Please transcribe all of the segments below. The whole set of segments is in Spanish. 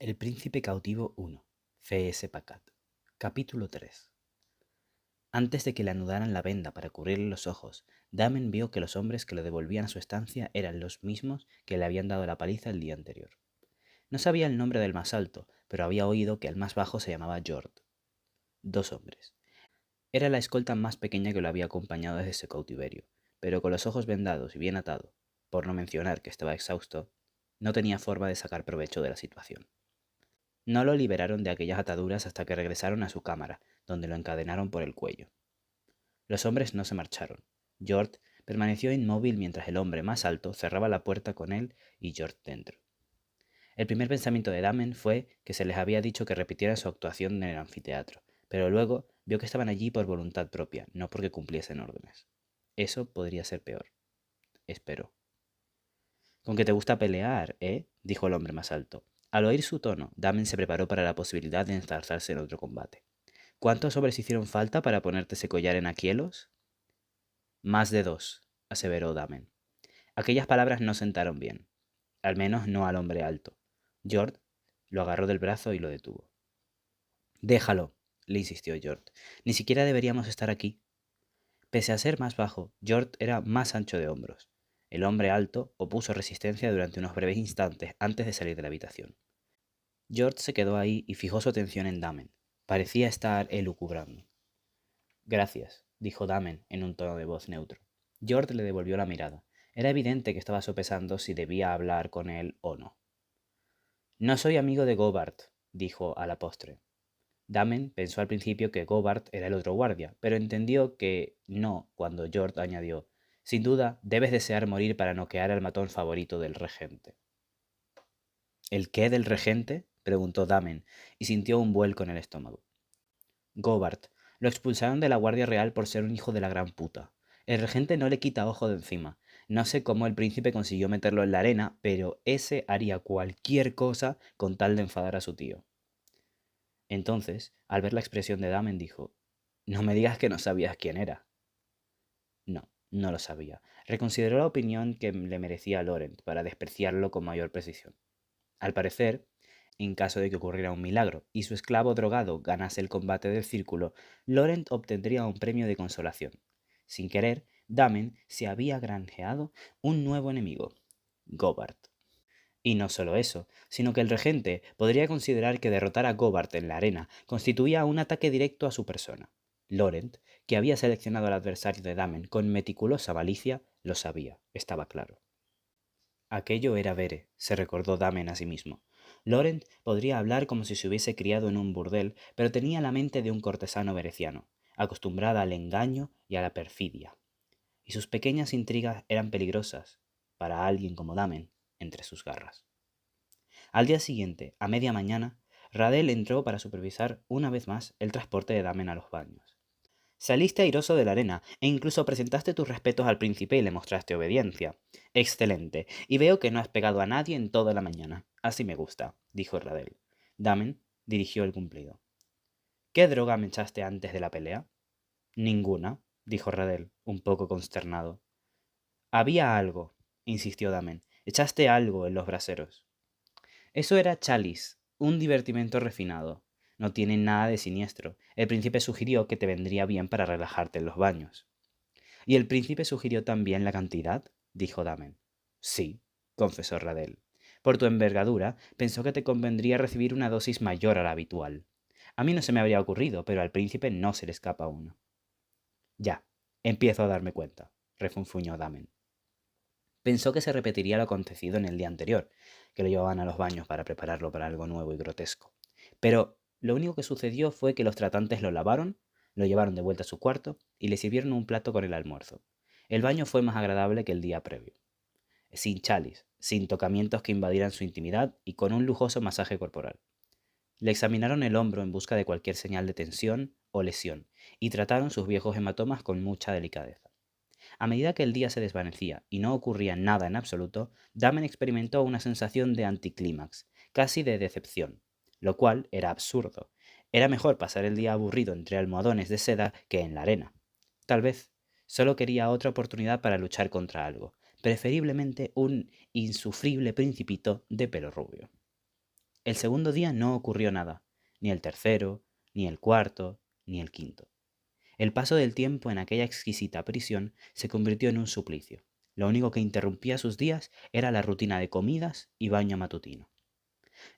El príncipe cautivo 1. C.S. Pacat. Capítulo 3. Antes de que le anudaran la venda para cubrirle los ojos, Damen vio que los hombres que lo devolvían a su estancia eran los mismos que le habían dado la paliza el día anterior. No sabía el nombre del más alto, pero había oído que el más bajo se llamaba Jord. 2 hombres. Era la escolta más pequeña que lo había acompañado desde ese cautiverio, pero con los ojos vendados y bien atado, por no mencionar que estaba exhausto, no tenía forma de sacar provecho de la situación. No lo liberaron de aquellas ataduras hasta que regresaron a su cámara, donde lo encadenaron por el cuello. Los hombres no se marcharon. Jord permaneció inmóvil mientras el hombre más alto cerraba la puerta con él y Jord dentro. El primer pensamiento de Damen fue que se les había dicho que repitieran su actuación en el anfiteatro, pero luego vio que estaban allí por voluntad propia, no porque cumpliesen órdenes. Eso podría ser peor. Esperó. «Con que te gusta pelear, ¿eh?», dijo el hombre más alto. Al oír su tono, Damen se preparó para la posibilidad de enzarzarse en otro combate. «¿Cuántos hombres hicieron falta para ponerte ese collar en Aquielos?» «Más de 2», aseveró Damen. Aquellas palabras no sentaron bien, al menos no al hombre alto. Jord lo agarró del brazo y lo detuvo. «Déjalo», le insistió Jord. «Ni siquiera deberíamos estar aquí». Pese a ser más bajo, Jord era más ancho de hombros. El hombre alto opuso resistencia durante unos breves instantes antes de salir de la habitación. Jord se quedó ahí y fijó su atención en Damen. Parecía estar elucubrando. «Gracias», dijo Damen en un tono de voz neutro. Jord le devolvió la mirada. Era evidente que estaba sopesando si debía hablar con él o no. «No soy amigo de Gobart», dijo a la postre. Damen pensó al principio que Gobart era el otro guardia, pero entendió que no cuando Jord añadió: «Sin duda, debes desear morir para noquear al matón favorito del regente». «¿El qué del regente?», preguntó Damen, y sintió un vuelco en el estómago. «Gobart. Lo expulsaron de la Guardia Real por ser un hijo de la gran puta. El regente no le quita ojo de encima. No sé cómo el príncipe consiguió meterlo en la arena, pero ese haría cualquier cosa con tal de enfadar a su tío». Entonces, al ver la expresión de Damen, dijo: «No me digas que no sabías quién era». No, no lo sabía. Reconsideró la opinión que le merecía a Laurent para despreciarlo con mayor precisión. Al parecer, en caso de que ocurriera un milagro y su esclavo drogado ganase el combate del círculo, Laurent obtendría un premio de consolación. Sin querer, Damen se había granjeado un nuevo enemigo: Gobart. Y no solo eso, sino que el regente podría considerar que derrotar a Gobart en la arena constituía un ataque directo a su persona. Laurent, que había seleccionado al adversario de Damen con meticulosa malicia, lo sabía, estaba claro. Aquello era Vere, se recordó Damen a sí mismo. Laurent podría hablar como si se hubiese criado en un burdel, pero tenía la mente de un cortesano bereciano, acostumbrada al engaño y a la perfidia. Y sus pequeñas intrigas eran peligrosas, para alguien como Damen, entre sus garras. Al día siguiente, a media mañana, Radel entró para supervisar una vez más el transporte de Damen a los baños. «Saliste airoso de la arena e incluso presentaste tus respetos al príncipe y le mostraste obediencia. Excelente, y veo que no has pegado a nadie en toda la mañana. Así me gusta», dijo Radel. Damen dirigió el cumplido. «¿Qué droga me echaste antes de la pelea?» «Ninguna», dijo Radel, un poco consternado. «Había algo», insistió Damen. «Echaste algo en los braseros». «Eso era chalis, un divertimento refinado. No tiene nada de siniestro. El príncipe sugirió que te vendría bien para relajarte en los baños». «¿Y el príncipe sugirió también la cantidad?», dijo Damen. «Sí», confesó Radel. «Por tu envergadura, pensó que te convendría recibir una dosis mayor a la habitual. A mí no se me habría ocurrido, pero al príncipe no se le escapa uno». «Ya, empiezo a darme cuenta», refunfuñó Damen. Pensó que se repetiría lo acontecido en el día anterior, que lo llevaban a los baños para prepararlo para algo nuevo y grotesco. Pero lo único que sucedió fue que los tratantes lo lavaron, lo llevaron de vuelta a su cuarto y le sirvieron un plato con el almuerzo. El baño fue más agradable que el día previo, sin chalis, sin tocamientos que invadieran su intimidad y con un lujoso masaje corporal. Le examinaron el hombro en busca de cualquier señal de tensión o lesión y trataron sus viejos hematomas con mucha delicadeza. A medida que el día se desvanecía y no ocurría nada en absoluto, Damen experimentó una sensación de anticlímax, casi de decepción, lo cual era absurdo. Era mejor pasar el día aburrido entre almohadones de seda que en la arena. Tal vez solo quería otra oportunidad para luchar contra algo, preferiblemente un insufrible principito de pelo rubio. El segundo día no ocurrió nada, ni el tercero, ni el cuarto, ni el quinto. El paso del tiempo en aquella exquisita prisión se convirtió en un suplicio. Lo único que interrumpía sus días era la rutina de comidas y baño matutino.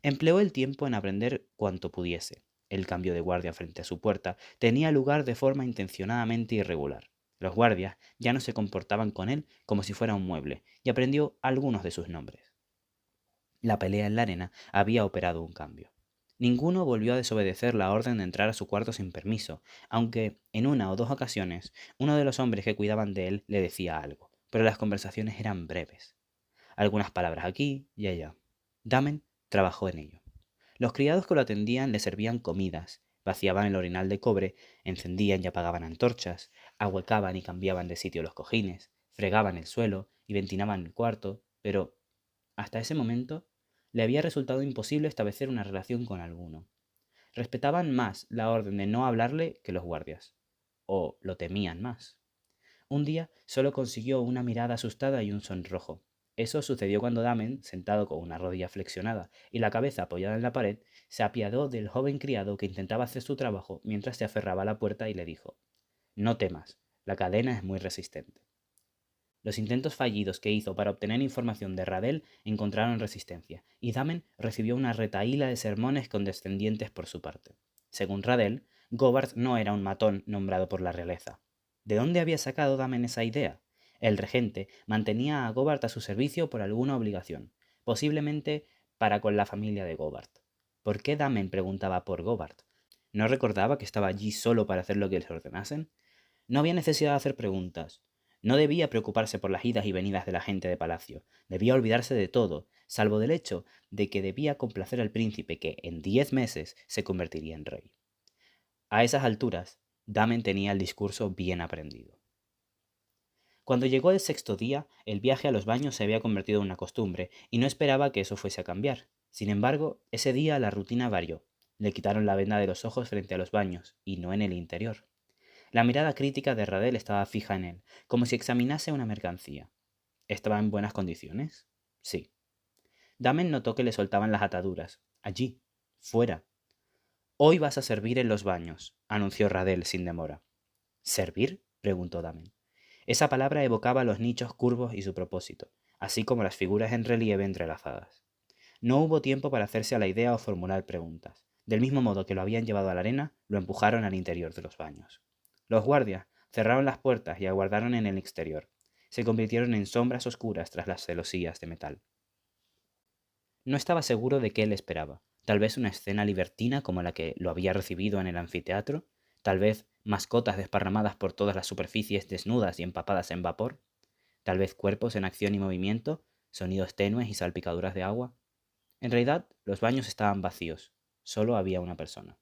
Empleó el tiempo en aprender cuanto pudiese. El cambio de guardia frente a su puerta tenía lugar de forma intencionadamente irregular. Los guardias ya no se comportaban con él como si fuera un mueble, y aprendió algunos de sus nombres. La pelea en la arena había operado un cambio. Ninguno volvió a desobedecer la orden de entrar a su cuarto sin permiso, aunque en una o dos ocasiones uno de los hombres que cuidaban de él le decía algo, pero las conversaciones eran breves. Algunas palabras aquí y allá. Damen trabajó en ello. Los criados que lo atendían le servían comidas, vaciaban el orinal de cobre, encendían y apagaban antorchas, ahuecaban y cambiaban de sitio los cojines, fregaban el suelo y ventilaban el cuarto, pero hasta ese momento le había resultado imposible establecer una relación con alguno. Respetaban más la orden de no hablarle que los guardias, o lo temían más. Un día solo consiguió una mirada asustada y un sonrojo. Eso sucedió cuando Damen, sentado con una rodilla flexionada y la cabeza apoyada en la pared, se apiadó del joven criado que intentaba hacer su trabajo mientras se aferraba a la puerta y le dijo: «No temas, la cadena es muy resistente». Los intentos fallidos que hizo para obtener información de Radel encontraron resistencia, y Damen recibió una retahíla de sermones condescendientes por su parte. Según Radel, Gobart no era un matón nombrado por la realeza. ¿De dónde había sacado Damen esa idea? El regente mantenía a Gobart a su servicio por alguna obligación, posiblemente para con la familia de Gobart. ¿Por qué Damen preguntaba por Gobart? ¿No recordaba que estaba allí solo para hacer lo que les ordenasen? No había necesidad de hacer preguntas. No debía preocuparse por las idas y venidas de la gente de palacio. Debía olvidarse de todo, salvo del hecho de que debía complacer al príncipe que en 10 meses se convertiría en rey. A esas alturas, Damen tenía el discurso bien aprendido. Cuando llegó el sexto día, el viaje a los baños se había convertido en una costumbre y no esperaba que eso fuese a cambiar. Sin embargo, ese día la rutina varió. Le quitaron la venda de los ojos frente a los baños y no en el interior. La mirada crítica de Radel estaba fija en él, como si examinase una mercancía. ¿Estaba en buenas condiciones? Sí. Damen notó que le soltaban las ataduras. Allí, fuera. «Hoy vas a servir en los baños», anunció Radel sin demora. «¿Servir?», preguntó Damen. Esa palabra evocaba los nichos curvos y su propósito, así como las figuras en relieve entrelazadas. No hubo tiempo para hacerse a la idea o formular preguntas. Del mismo modo que lo habían llevado a la arena, lo empujaron al interior de los baños. Los guardias cerraron las puertas y aguardaron en el exterior. Se convirtieron en sombras oscuras tras las celosías de metal. No estaba seguro de qué le esperaba. Tal vez una escena libertina como la que lo había recibido en el anfiteatro. Tal vez mascotas desparramadas por todas las superficies desnudas y empapadas en vapor. Tal vez cuerpos en acción y movimiento, sonidos tenues y salpicaduras de agua. En realidad, los baños estaban vacíos. Solo había una persona.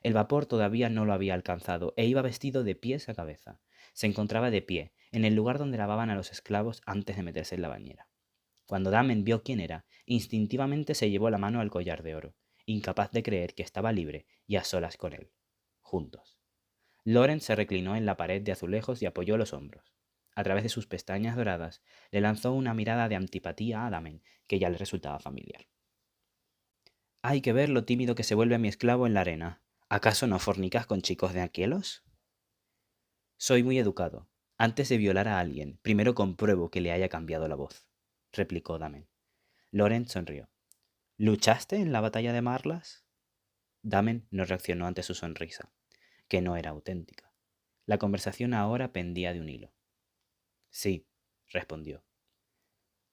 El vapor todavía no lo había alcanzado e iba vestido de pies a cabeza. Se encontraba de pie, en el lugar donde lavaban a los esclavos antes de meterse en la bañera. Cuando Damen vio quién era, instintivamente se llevó la mano al collar de oro, incapaz de creer que estaba libre y a solas con él. Juntos. Loren se reclinó en la pared de azulejos y apoyó los hombros. A través de sus pestañas doradas, le lanzó una mirada de antipatía a Damen que ya le resultaba familiar. «Hay que ver lo tímido que se vuelve mi esclavo en la arena. ¿Acaso no fornicas con chicos de Aquielos?». «Soy muy educado. Antes de violar a alguien, primero compruebo que le haya cambiado la voz», replicó Damen. Loren sonrió. «¿Luchaste en la batalla de Marlas?». Damen no reaccionó ante su sonrisa, que no era auténtica. La conversación ahora pendía de un hilo. «Sí», respondió.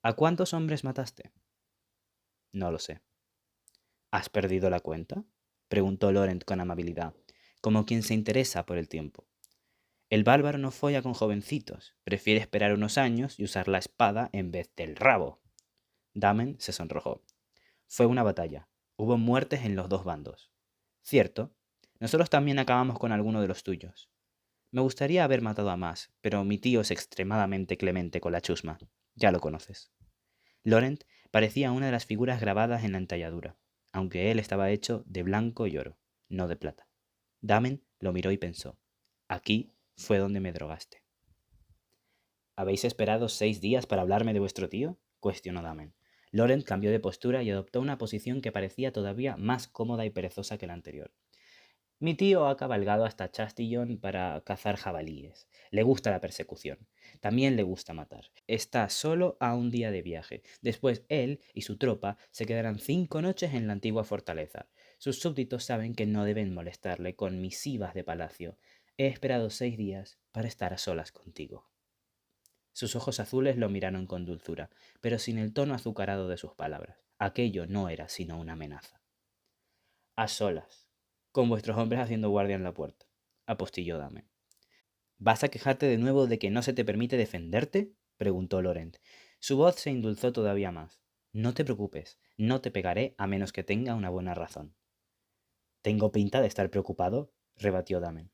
«¿A cuántos hombres mataste?». «No lo sé». «¿Has perdido la cuenta?», preguntó Laurent con amabilidad, como quien se interesa por el tiempo. «El bárbaro no folla con jovencitos, prefiere esperar unos años y usar la espada en vez del rabo». Damen se sonrojó. «Fue una batalla. Hubo muertes en los dos bandos». «Cierto. Nosotros también acabamos con alguno de los tuyos. Me gustaría haber matado a más, pero mi tío es extremadamente clemente con la chusma. Ya lo conoces». Laurent parecía una de las figuras grabadas en la entalladura, aunque él estaba hecho de blanco y oro, no de plata. Damen lo miró y pensó: «Aquí fue donde me drogaste». «¿Habéis esperado 6 días para hablarme de vuestro tío?», cuestionó Damen. Laurent cambió de postura y adoptó una posición que parecía todavía más cómoda y perezosa que la anterior. Mi tío ha cabalgado hasta Chastillon para cazar jabalíes. Le gusta la persecución. También le gusta matar. Está solo a un día de viaje. Después él y su tropa se quedarán 5 noches en la antigua fortaleza. Sus súbditos saben que no deben molestarle con misivas de palacio. He esperado 6 días para estar a solas contigo. Sus ojos azules lo miraron con dulzura, pero sin el tono azucarado de sus palabras. Aquello no era sino una amenaza. A solas, con vuestros hombres haciendo guardia en la puerta, apostilló Damen. ¿Vas a quejarte de nuevo de que no se te permite defenderte?, preguntó Laurent. Su voz se endulzó todavía más. No te preocupes, no te pegaré a menos que tenga una buena razón. ¿Tengo pinta de estar preocupado?, rebatió Damen.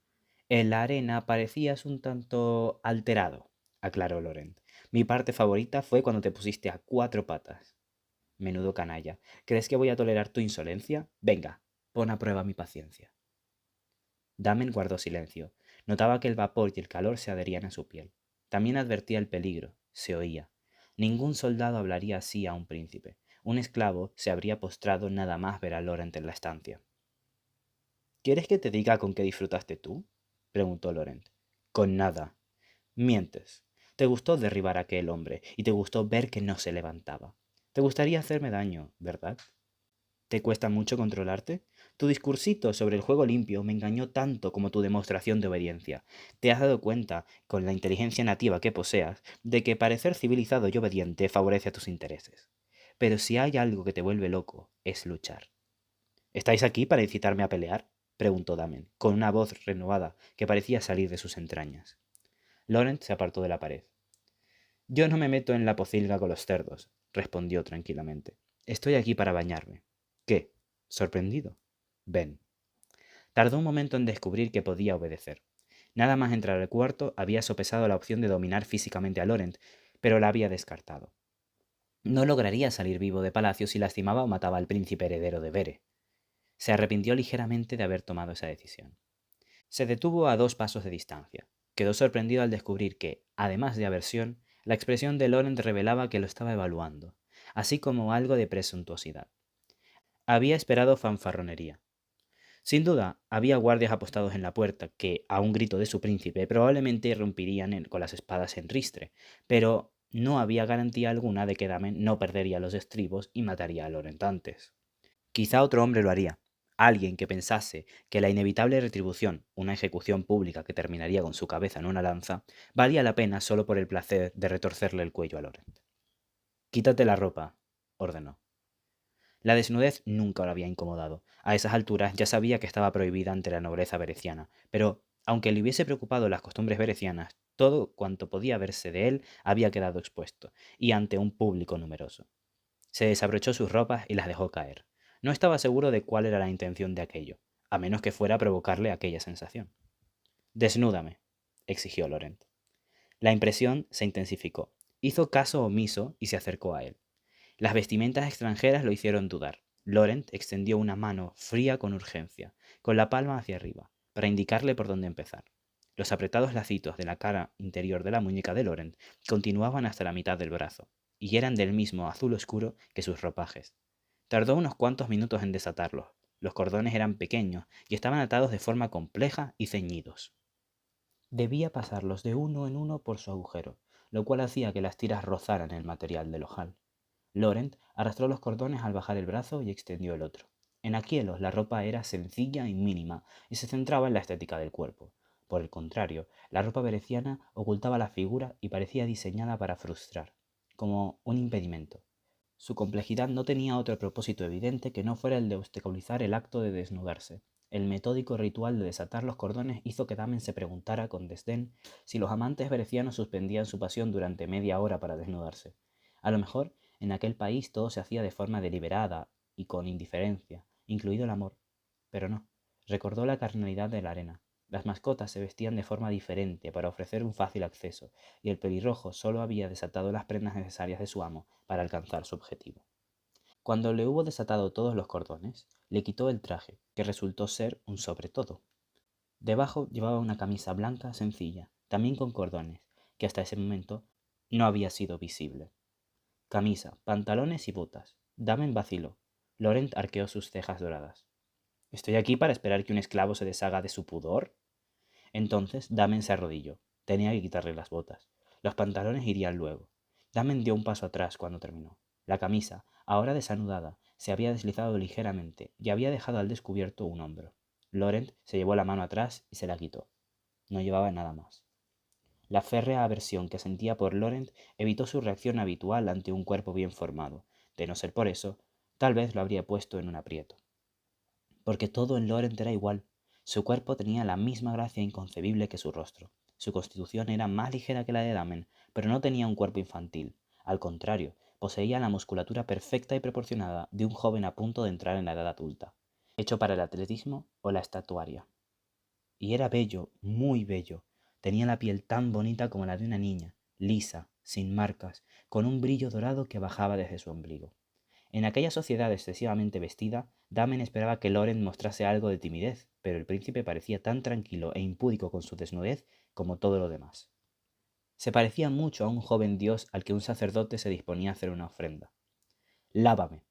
En la arena parecías un tanto alterado, aclaró Laurent. Mi parte favorita fue cuando te pusiste a 4 patas. Menudo canalla. ¿Crees que voy a tolerar tu insolencia? Venga, pon a prueba mi paciencia. Damen guardó silencio. Notaba que el vapor y el calor se adherían a su piel. También advertía el peligro. Se oía. Ningún soldado hablaría así a un príncipe. Un esclavo se habría postrado nada más ver a Laurent en la estancia. ¿Quieres que te diga con qué disfrutaste tú?, preguntó Laurent. Con nada. Mientes. Te gustó derribar a aquel hombre y te gustó ver que no se levantaba. Te gustaría hacerme daño, ¿verdad? ¿Te cuesta mucho controlarte? Tu discursito sobre el juego limpio me engañó tanto como tu demostración de obediencia. Te has dado cuenta, con la inteligencia nativa que poseas, de que parecer civilizado y obediente favorece a tus intereses. Pero si hay algo que te vuelve loco, es luchar. ¿Estáis aquí para incitarme a pelear?, preguntó Damen, con una voz renovada que parecía salir de sus entrañas. Laurent se apartó de la pared. Yo no me meto en la pocilga con los cerdos, respondió tranquilamente. Estoy aquí para bañarme. ¿Qué? ¿Sorprendido? Ven. Tardó un momento en descubrir que podía obedecer. Nada más entrar al cuarto había sopesado la opción de dominar físicamente a Laurent, pero la había descartado. No lograría salir vivo de palacio si lastimaba o mataba al príncipe heredero de Bere. Se arrepintió ligeramente de haber tomado esa decisión. Se detuvo a 2 pasos de distancia. Quedó sorprendido al descubrir que, además de aversión, la expresión de Laurent revelaba que lo estaba evaluando, así como algo de presuntuosidad. Había esperado fanfarronería. Sin duda, había guardias apostados en la puerta que, a un grito de su príncipe, probablemente irrumpirían con las espadas en ristre, pero no había garantía alguna de que Damen no perdería los estribos y mataría a Laurent antes. Quizá otro hombre lo haría, alguien que pensase que la inevitable retribución, una ejecución pública que terminaría con su cabeza en una lanza, valía la pena solo por el placer de retorcerle el cuello a Laurent. Quítate la ropa, ordenó. La desnudez nunca lo había incomodado. A esas alturas ya sabía que estaba prohibida ante la nobleza bereciana, pero, aunque le hubiese preocupado las costumbres berecianas, todo cuanto podía verse de él había quedado expuesto, y ante un público numeroso. Se desabrochó sus ropas y las dejó caer. No estaba seguro de cuál era la intención de aquello, a menos que fuera provocarle aquella sensación. Desnúdame, exigió Laurent. La impresión se intensificó. Hizo caso omiso y se acercó a él. Las vestimentas extranjeras lo hicieron dudar. Laurent extendió una mano fría con urgencia, con la palma hacia arriba, para indicarle por dónde empezar. Los apretados lacitos de la cara interior de la muñeca de Laurent continuaban hasta la mitad del brazo, y eran del mismo azul oscuro que sus ropajes. Tardó unos cuantos minutos en desatarlos. Los cordones eran pequeños y estaban atados de forma compleja y ceñidos. Debía pasarlos de uno en uno por su agujero, lo cual hacía que las tiras rozaran el material del ojal. Laurent arrastró los cordones al bajar el brazo y extendió el otro. En aquielos la ropa era sencilla y mínima y se centraba en la estética del cuerpo. Por el contrario, la ropa bereciana ocultaba la figura y parecía diseñada para frustrar, como un impedimento. Su complejidad no tenía otro propósito evidente que no fuera el de obstaculizar el acto de desnudarse. El metódico ritual de desatar los cordones hizo que Damen se preguntara con desdén si los amantes berecianos suspendían su pasión durante media hora para desnudarse. A lo mejor, en aquel país todo se hacía de forma deliberada y con indiferencia, incluido el amor. Pero no. Recordó la carnalidad de la arena. Las mascotas se vestían de forma diferente para ofrecer un fácil acceso, y el pelirrojo solo había desatado las prendas necesarias de su amo para alcanzar su objetivo. Cuando le hubo desatado todos los cordones, le quitó el traje, que resultó ser un sobretodo. Debajo llevaba una camisa blanca sencilla, también con cordones, que hasta ese momento no había sido visible. camisa, pantalones y botas. Damen vaciló. Laurent arqueó sus cejas doradas. ¿Estoy aquí para esperar que un esclavo se deshaga de su pudor? Entonces Damen se arrodilló. Tenía que quitarle las botas. Los pantalones irían luego. Damen dio un paso atrás cuando terminó. La camisa, ahora desanudada, se había deslizado ligeramente y había dejado al descubierto un hombro. Laurent se llevó la mano atrás y se la quitó. No llevaba nada más. La férrea aversión que sentía por Laurent evitó su reacción habitual ante un cuerpo bien formado. De no ser por eso, tal vez lo habría puesto en un aprieto. Porque todo en Laurent era igual. Su cuerpo tenía la misma gracia inconcebible que su rostro. Su constitución era más ligera que la de Damen, pero no tenía un cuerpo infantil. Al contrario, poseía la musculatura perfecta y proporcionada de un joven a punto de entrar en la edad adulta, hecho para el atletismo o la estatuaria. Y era bello, muy bello. Tenía la piel tan bonita como la de una niña, lisa, sin marcas, con un brillo dorado que bajaba desde su ombligo. En aquella sociedad excesivamente vestida, Damen esperaba que Laurent mostrase algo de timidez, pero el príncipe parecía tan tranquilo e impúdico con su desnudez como todo lo demás. Se parecía mucho a un joven dios al que un sacerdote se disponía a hacer una ofrenda. Lávame.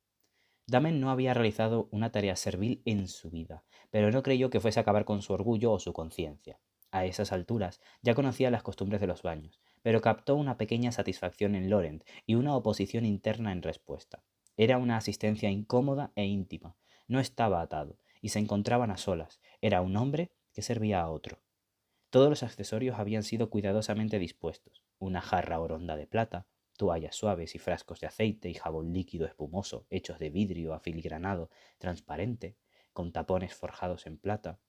Damen no había realizado una tarea servil en su vida, pero no creyó que fuese a acabar con su orgullo o su conciencia. A esas alturas ya conocía las costumbres de los baños, pero captó una pequeña satisfacción en Laurent y una oposición interna en respuesta. Era una asistencia incómoda e íntima. No estaba atado, y se encontraban a solas. Era un hombre que servía a otro. Todos los accesorios habían sido cuidadosamente dispuestos. Una jarra oronda de plata, toallas suaves y frascos de aceite y jabón líquido espumoso, hechos de vidrio afiligranado, transparente, con tapones forjados en plata.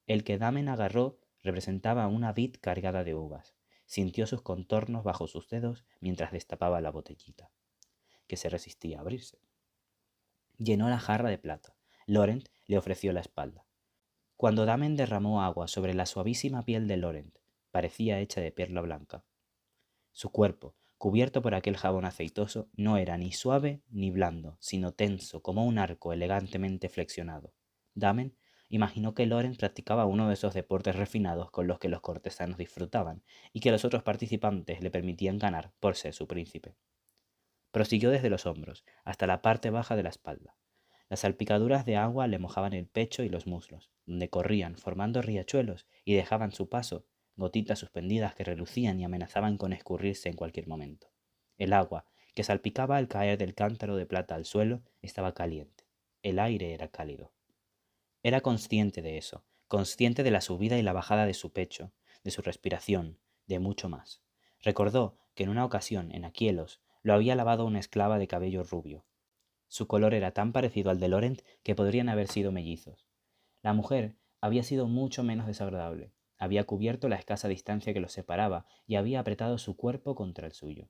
El que Damen agarró representaba una vid cargada de uvas. Sintió sus contornos bajo sus dedos mientras destapaba la botellita, que se resistía a abrirse. Llenó la jarra de plata. Laurent le ofreció la espalda. Cuando Damen derramó agua sobre la suavísima piel de Laurent, parecía hecha de perla blanca. Su cuerpo, cubierto por aquel jabón aceitoso, no era ni suave ni blando, sino tenso como un arco elegantemente flexionado. Damen imaginó que Laurent practicaba uno de esos deportes refinados con los que los cortesanos disfrutaban y que los otros participantes le permitían ganar por ser su príncipe. Prosiguió desde los hombros hasta la parte baja de la espalda. Las salpicaduras de agua le mojaban el pecho y los muslos, donde corrían formando riachuelos y dejaban su paso gotitas suspendidas que relucían y amenazaban con escurrirse en cualquier momento. El agua, que salpicaba al caer del cántaro de plata al suelo, estaba caliente. El aire era cálido. Era consciente de eso, consciente de la subida y la bajada de su pecho, de su respiración, de mucho más. Recordó que en una ocasión, en Aquielos, lo había lavado una esclava de cabello rubio. Su color era tan parecido al de Laurent que podrían haber sido mellizos. La mujer había sido mucho menos desagradable. Había cubierto la escasa distancia que los separaba y había apretado su cuerpo contra el suyo.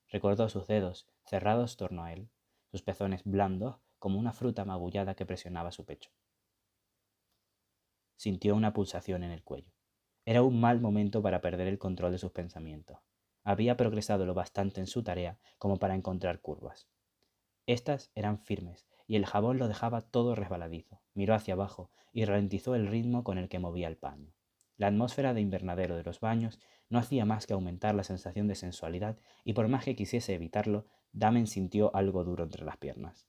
Recordó sus dedos cerrados torno a él, sus pezones blandos como una fruta magullada que presionaba su pecho. Sintió una pulsación en el cuello. Era un mal momento para perder el control de sus pensamientos. Había progresado lo bastante en su tarea como para encontrar curvas. Estas eran firmes, y el jabón lo dejaba todo resbaladizo. Miró hacia abajo y ralentizó el ritmo con el que movía el paño. La atmósfera de invernadero de los baños no hacía más que aumentar la sensación de sensualidad, y por más que quisiese evitarlo, Damen sintió algo duro entre las piernas.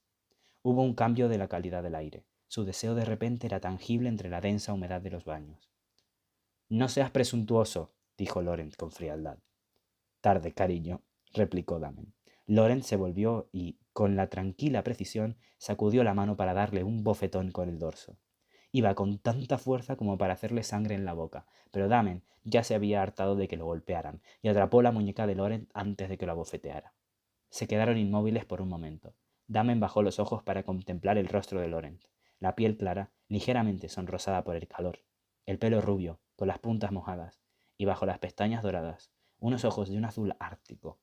Hubo un cambio de la calidad del aire. Su deseo de repente era tangible entre la densa humedad de los baños. No seas presuntuoso, dijo Laurent con frialdad. Tarde, cariño, replicó Damen. Laurent se volvió y, con la tranquila precisión, sacudió la mano para darle un bofetón con el dorso. Iba con tanta fuerza como para hacerle sangre en la boca, pero Damen ya se había hartado de que lo golpearan y atrapó la muñeca de Laurent antes de que lo abofeteara. Se quedaron inmóviles por un momento. Damen bajó los ojos para contemplar el rostro de Laurent, la piel clara, ligeramente sonrosada por el calor, el pelo rubio, con las puntas mojadas, y bajo las pestañas doradas, unos ojos de un azul ártico.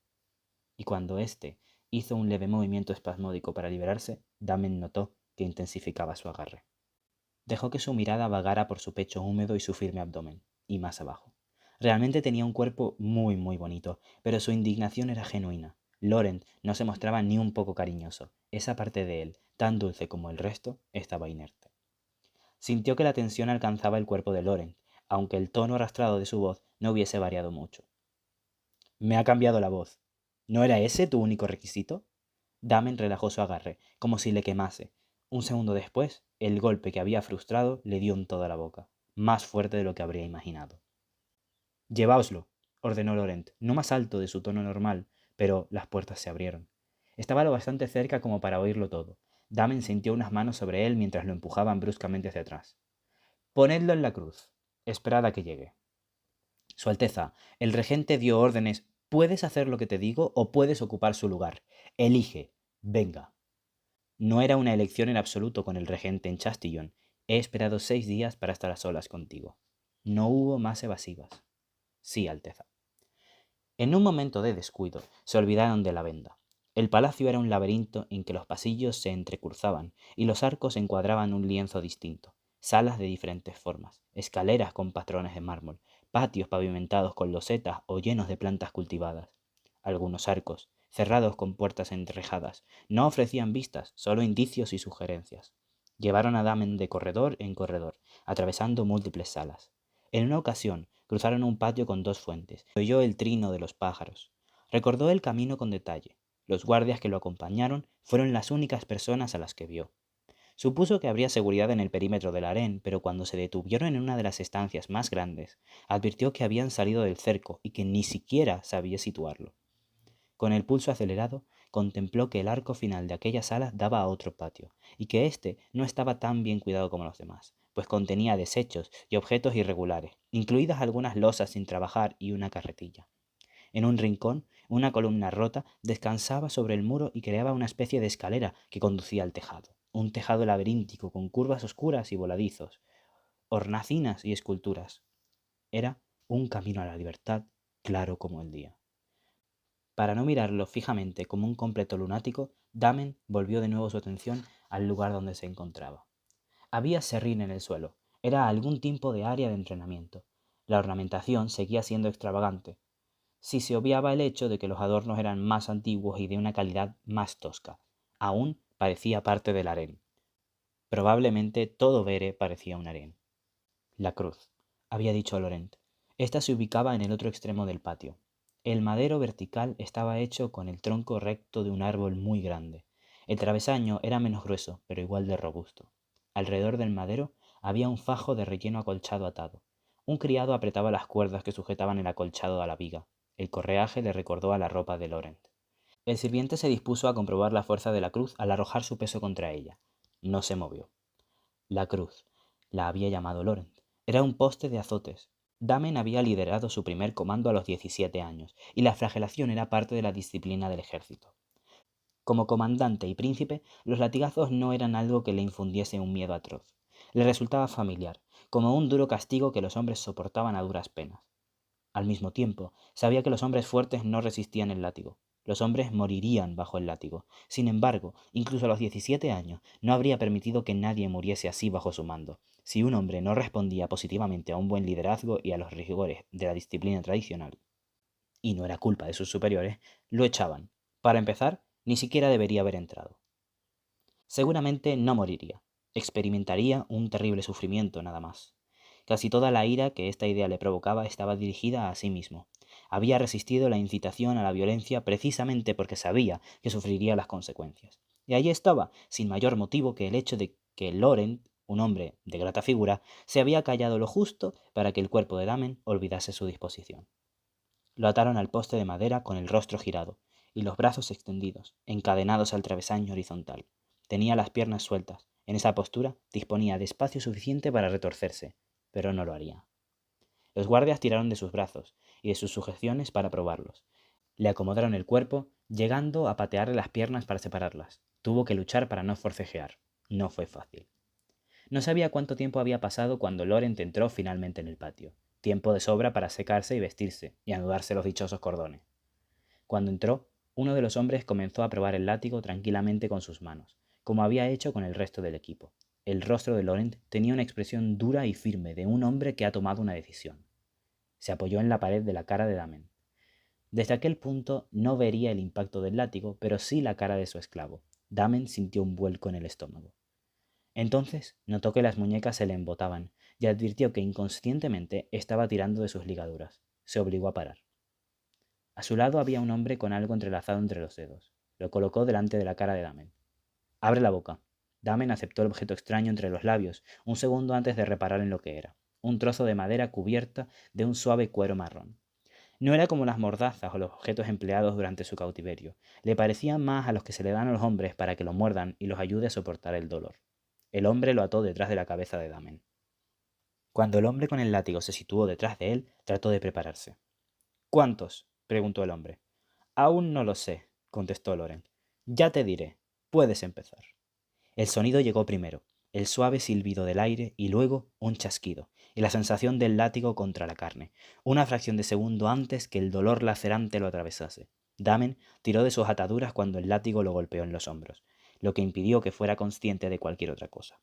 Y cuando éste hizo un leve movimiento espasmódico para liberarse, Damen notó que intensificaba su agarre. Dejó que su mirada vagara por su pecho húmedo y su firme abdomen, y más abajo. Realmente tenía un cuerpo muy bonito, pero su indignación era genuina. Laurent no se mostraba ni un poco cariñoso. Esa parte de él, tan dulce como el resto, estaba inerte. Sintió que la tensión alcanzaba el cuerpo de Laurent, aunque el tono arrastrado de su voz no hubiese variado mucho. Me ha cambiado la voz, ¿No era ese tu único requisito? Damen relajó su agarre, como si le quemase. Un segundo después, el golpe que había frustrado le dio en toda la boca, más fuerte de lo que habría imaginado. Lleváoslo, ordenó Laurent, no más alto de su tono normal, pero las puertas se abrieron. Estaba lo bastante cerca como para oírlo todo. Damen sintió unas manos sobre él mientras lo empujaban bruscamente hacia atrás. Ponedlo en la cruz. Esperad a que llegue. Su Alteza, el regente dio órdenes. Puedes hacer lo que te digo o puedes ocupar su lugar. Elige. Venga. No era una elección en absoluto con el regente en Chastillon. He esperado 6 días para estar a solas contigo. No hubo más evasivas. Sí, Alteza. En un momento de descuido, se olvidaron de la venda. El palacio era un laberinto en que los pasillos se entrecruzaban y los arcos encuadraban un lienzo distinto, salas de diferentes formas, escaleras con patrones de mármol, patios pavimentados con losetas o llenos de plantas cultivadas. Algunos arcos, cerrados con puertas enrejadas, no ofrecían vistas, solo indicios y sugerencias. Llevaron a Damen de corredor en corredor, atravesando múltiples salas. En una ocasión, cruzaron un patio con 2 fuentes. Oyó el trino de los pájaros. Recordó el camino con detalle. Los guardias que lo acompañaron fueron las únicas personas a las que vio. Supuso que habría seguridad en el perímetro del harén, pero cuando se detuvieron en una de las estancias más grandes, advirtió que habían salido del cerco y que ni siquiera sabía situarlo. Con el pulso acelerado, contempló que el arco final de aquella sala daba a otro patio, y que éste no estaba tan bien cuidado como los demás, pues contenía desechos y objetos irregulares, incluidas algunas losas sin trabajar y una carretilla. En un rincón, una columna rota descansaba sobre el muro y creaba una especie de escalera que conducía al tejado, un tejado laberíntico con curvas oscuras y voladizos, hornacinas y esculturas. Era un camino a la libertad, claro como el día. Para no mirarlo fijamente como un completo lunático, Damen volvió de nuevo su atención al lugar donde se encontraba. Había serrín en el suelo. Era algún tipo de área de entrenamiento. La ornamentación seguía siendo extravagante, si se obviaba el hecho de que los adornos eran más antiguos y de una calidad más tosca. Aún parecía parte del harén. Probablemente todo Vere parecía un harén. La cruz, había dicho Laurent. Esta se ubicaba en el otro extremo del patio. El madero vertical estaba hecho con el tronco recto de un árbol muy grande. El travesaño era menos grueso, pero igual de robusto. Alrededor del madero había un fajo de relleno acolchado atado. Un criado apretaba las cuerdas que sujetaban el acolchado a la viga. El correaje le recordó a la ropa de Laurent. El sirviente se dispuso a comprobar la fuerza de la cruz al arrojar su peso contra ella. No se movió. La cruz, la había llamado Laurent. Era un poste de azotes. Damen había liderado su primer comando a los 17 años, y la flagelación era parte de la disciplina del ejército. Como comandante y príncipe, los latigazos no eran algo que le infundiese un miedo atroz. Le resultaba familiar, como un duro castigo que los hombres soportaban a duras penas. Al mismo tiempo, sabía que los hombres fuertes no resistían el látigo. Los hombres morirían bajo el látigo. Sin embargo, incluso a los 17 años, no habría permitido que nadie muriese así bajo su mando. Si un hombre no respondía positivamente a un buen liderazgo y a los rigores de la disciplina tradicional, y no era culpa de sus superiores, lo echaban. Para empezar, ni siquiera debería haber entrado. Seguramente no moriría. Experimentaría un terrible sufrimiento nada más. Casi toda la ira que esta idea le provocaba estaba dirigida a sí mismo. Había resistido la incitación a la violencia precisamente porque sabía que sufriría las consecuencias. Y allí estaba, sin mayor motivo que el hecho de que Laurent, un hombre de grata figura, se había callado lo justo para que el cuerpo de Damen olvidase su disposición. Lo ataron al poste de madera con el rostro girado y los brazos extendidos, encadenados al travesaño horizontal. Tenía las piernas sueltas. En esa postura disponía de espacio suficiente para retorcerse, pero no lo haría. Los guardias tiraron de sus brazos y de sus sujeciones para probarlos. Le acomodaron el cuerpo, llegando a patearle las piernas para separarlas. Tuvo que luchar para no forcejear. No fue fácil. No sabía cuánto tiempo había pasado cuando Laurent entró finalmente en el patio. Tiempo de sobra para secarse y vestirse, y anudarse los dichosos cordones. Cuando entró, uno de los hombres comenzó a probar el látigo tranquilamente con sus manos, como había hecho con el resto del equipo. El rostro de Laurent tenía una expresión dura y firme de un hombre que ha tomado una decisión. Se apoyó en la pared de la cara de Damen. Desde aquel punto no vería el impacto del látigo, pero sí la cara de su esclavo. Damen sintió un vuelco en el estómago. Entonces notó que las muñecas se le embotaban y advirtió que inconscientemente estaba tirando de sus ligaduras. Se obligó a parar. A su lado había un hombre con algo entrelazado entre los dedos. Lo colocó delante de la cara de Damen. «Abre la boca». Damen aceptó el objeto extraño entre los labios, un segundo antes de reparar en lo que era. Un trozo de madera cubierta de un suave cuero marrón. No era como las mordazas o los objetos empleados durante su cautiverio. Le parecían más a los que se le dan a los hombres para que lo muerdan y los ayude a soportar el dolor. El hombre lo ató detrás de la cabeza de Damen. Cuando el hombre con el látigo se situó detrás de él, trató de prepararse. «¿Cuántos?», preguntó el hombre. «Aún no lo sé», contestó Loren. «Ya te diré. Puedes empezar». El sonido llegó primero, el suave silbido del aire y luego un chasquido, y la sensación del látigo contra la carne, una fracción de segundo antes que el dolor lacerante lo atravesase. Damen tiró de sus ataduras cuando el látigo lo golpeó en los hombros, lo que impidió que fuera consciente de cualquier otra cosa.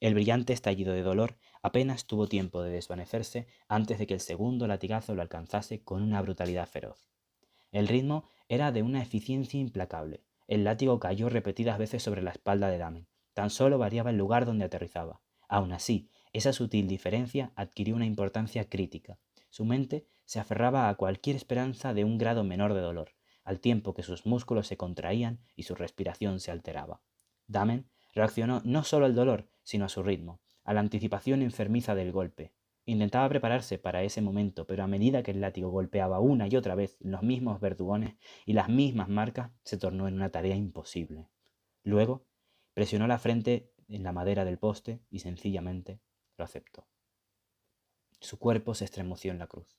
El brillante estallido de dolor apenas tuvo tiempo de desvanecerse antes de que el segundo latigazo lo alcanzase con una brutalidad feroz. El ritmo era de una eficiencia implacable. El látigo cayó repetidas veces sobre la espalda de Damen. Tan solo variaba el lugar donde aterrizaba. Aún así, esa sutil diferencia adquirió una importancia crítica. Su mente se aferraba a cualquier esperanza de un grado menor de dolor, al tiempo que sus músculos se contraían y su respiración se alteraba. Damen reaccionó no solo al dolor, sino a su ritmo, a la anticipación enfermiza del golpe. Intentaba prepararse para ese momento, pero a medida que el látigo golpeaba una y otra vez los mismos verdugones y las mismas marcas, se tornó en una tarea imposible. Luego, presionó la frente en la madera del poste y sencillamente lo aceptó. Su cuerpo se estremeció en la cruz.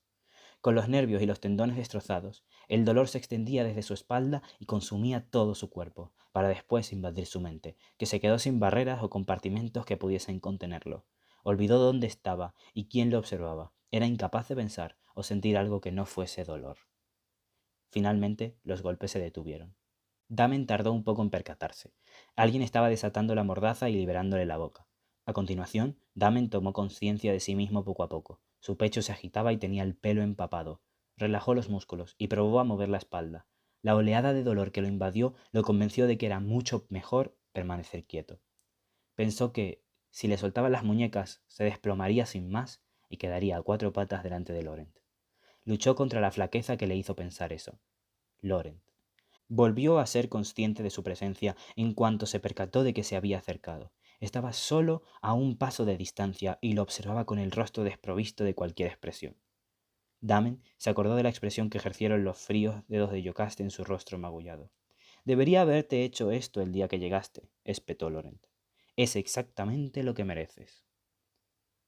Con los nervios y los tendones destrozados, el dolor se extendía desde su espalda y consumía todo su cuerpo, para después invadir su mente, que se quedó sin barreras o compartimentos que pudiesen contenerlo. Olvidó dónde estaba y quién lo observaba. Era incapaz de pensar o sentir algo que no fuese dolor. Finalmente, los golpes se detuvieron. Damen tardó un poco en percatarse. Alguien estaba desatando la mordaza y liberándole la boca. A continuación, Damen tomó conciencia de sí mismo poco a poco. Su pecho se agitaba y tenía el pelo empapado. Relajó los músculos y probó a mover la espalda. La oleada de dolor que lo invadió lo convenció de que era mucho mejor permanecer quieto. Pensó que, si le soltaban las muñecas, se desplomaría sin más y quedaría a cuatro patas delante de Laurent. Luchó contra la flaqueza que le hizo pensar eso. Laurent. Volvió a ser consciente de su presencia en cuanto se percató de que se había acercado. Estaba solo a un paso de distancia y lo observaba con el rostro desprovisto de cualquier expresión. Damen se acordó de la expresión que ejercieron los fríos dedos de Yocaste en su rostro magullado. «Debería haberte hecho esto el día que llegaste», espetó Laurent. «Es exactamente lo que mereces».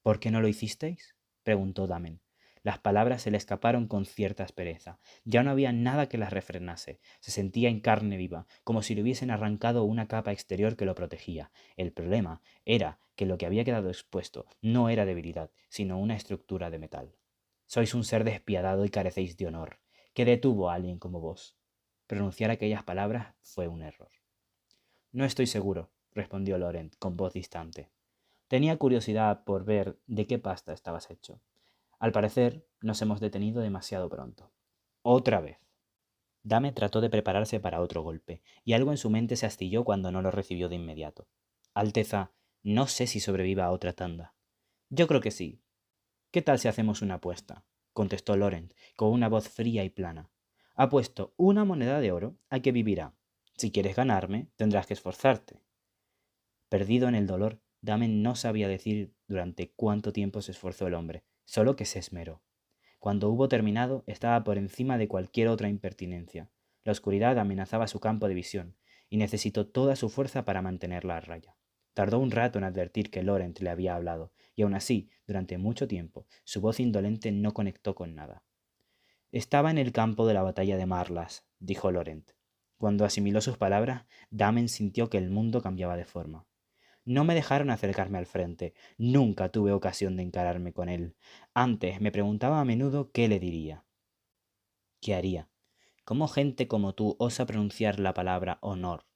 «¿Por qué no lo hicisteis?», preguntó Damen. Las palabras se le escaparon con cierta aspereza. Ya no había nada que las refrenase. Se sentía en carne viva, como si le hubiesen arrancado una capa exterior que lo protegía. El problema era que lo que había quedado expuesto no era debilidad, sino una estructura de metal. «Sois un ser despiadado y carecéis de honor. ¿Qué detuvo a alguien como vos?». Pronunciar aquellas palabras fue un error. «No estoy seguro», respondió Laurent con voz distante. «Tenía curiosidad por ver de qué pasta estabas hecho. Al parecer, nos hemos detenido demasiado pronto». «Otra vez». Dame trató de prepararse para otro golpe, y algo en su mente se astilló cuando no lo recibió de inmediato. «Alteza, no sé si sobreviva a otra tanda». «Yo creo que sí». «¿Qué tal si hacemos una apuesta?», contestó Laurent, con una voz fría y plana. «Apuesto una moneda de oro a que vivirá. Si quieres ganarme, tendrás que esforzarte». Perdido en el dolor, Damen no sabía decir durante cuánto tiempo se esforzó el hombre, solo que se esmeró. Cuando hubo terminado, estaba por encima de cualquier otra impertinencia. La oscuridad amenazaba su campo de visión, y necesitó toda su fuerza para mantenerla a raya. Tardó un rato en advertir que Laurent le había hablado, y aún así, durante mucho tiempo, su voz indolente no conectó con nada. «Estaba en el campo de la batalla de Marlas», dijo Laurent. Cuando asimiló sus palabras, Damen sintió que el mundo cambiaba de forma. «No me dejaron acercarme al frente. Nunca tuve ocasión de encararme con él. Antes me preguntaba a menudo qué le diría. ¿Qué haría? ¿Cómo gente como tú osa pronunciar la palabra honor?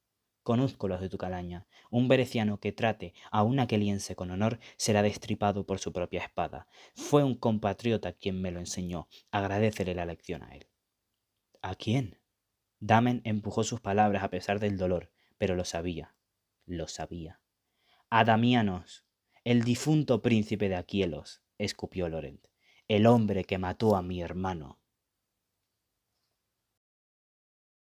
Conozco los de tu calaña. Un bereciano que trate a un aqueliense con honor será destripado por su propia espada. Fue un compatriota quien me lo enseñó. Agradécele la lección a él». «¿A quién?». Damen empujó sus palabras a pesar del dolor, pero lo sabía. Lo sabía. «A Damianos, el difunto príncipe de Aquielos», escupió Laurent, «el hombre que mató a mi hermano».